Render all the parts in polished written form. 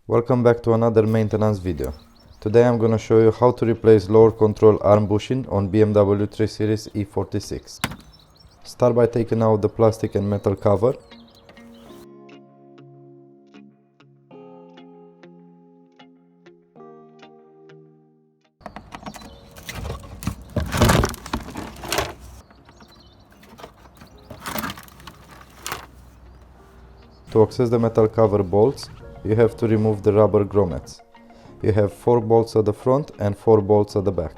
Welcome back to another maintenance video. Today I'm gonna show you how to replace lower control arm bushing on BMW 3 Series E46. Start by taking out the plastic and metal cover. To access the metal cover bolts, you have to remove the rubber grommets. You have 4 bolts at the front and 4 bolts at the back.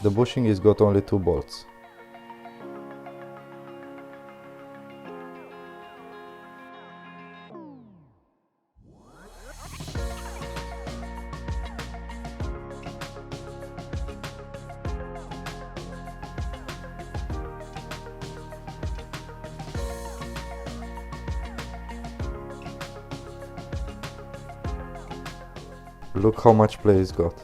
The bushing is got only 2 bolts. Look how much play it's got.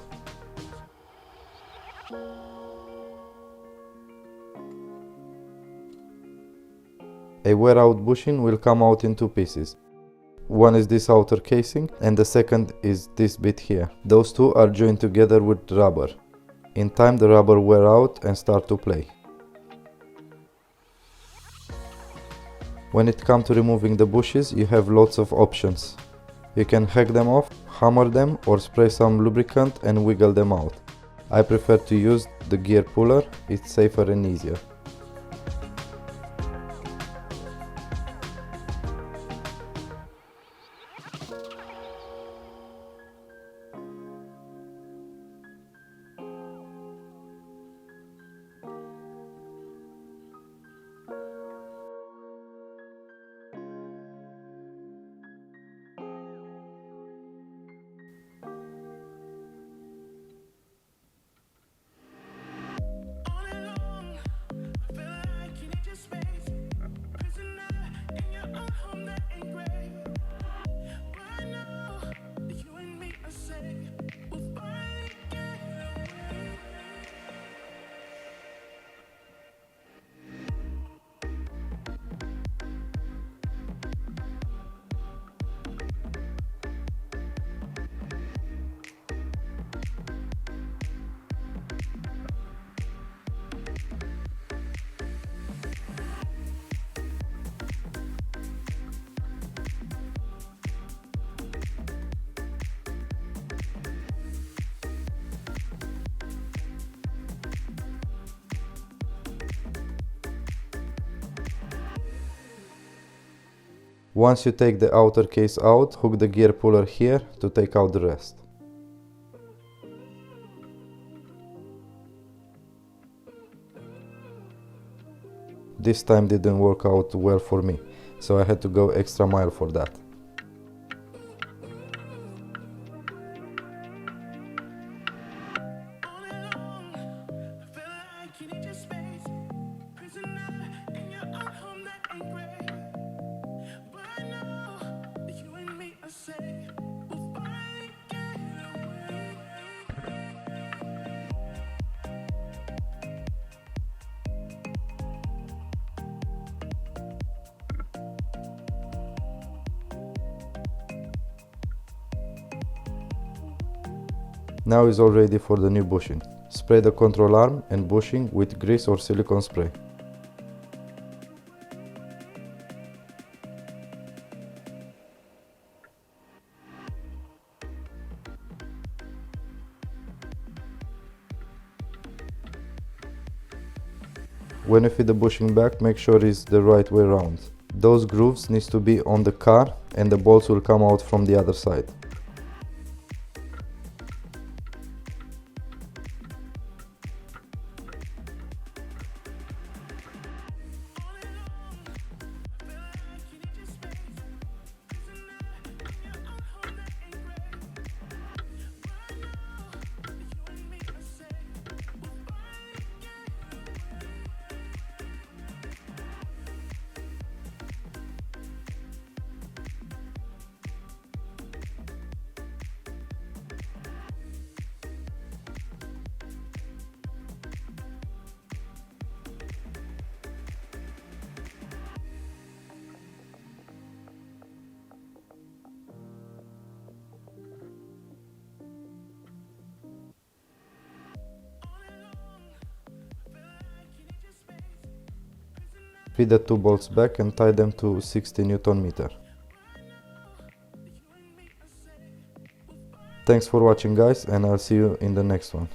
A wear-out bushing will come out in 2 pieces. One is this outer casing and the second is this bit here. Those two are joined together with rubber. In time the rubber wear out and start to play. When it comes to removing the bushes, you have lots of options. You can hack them off, hammer them, or spray some lubricant and wiggle them out. I prefer to use the gear puller, it's safer and easier. Once you take the outer case out, hook the gear puller here to take out the rest. This time didn't work out well for me, so I had to go extra mile for that. Now is all ready for the new bushing. Spray the control arm and bushing with grease or silicone spray. When you fit the bushing back, make sure it's the right way around. Those grooves needs to be on the car and the bolts will come out from the other side. Fit the two bolts back and tie them to 60 Nm. Thanks for watching guys, and I'll see you in the next one.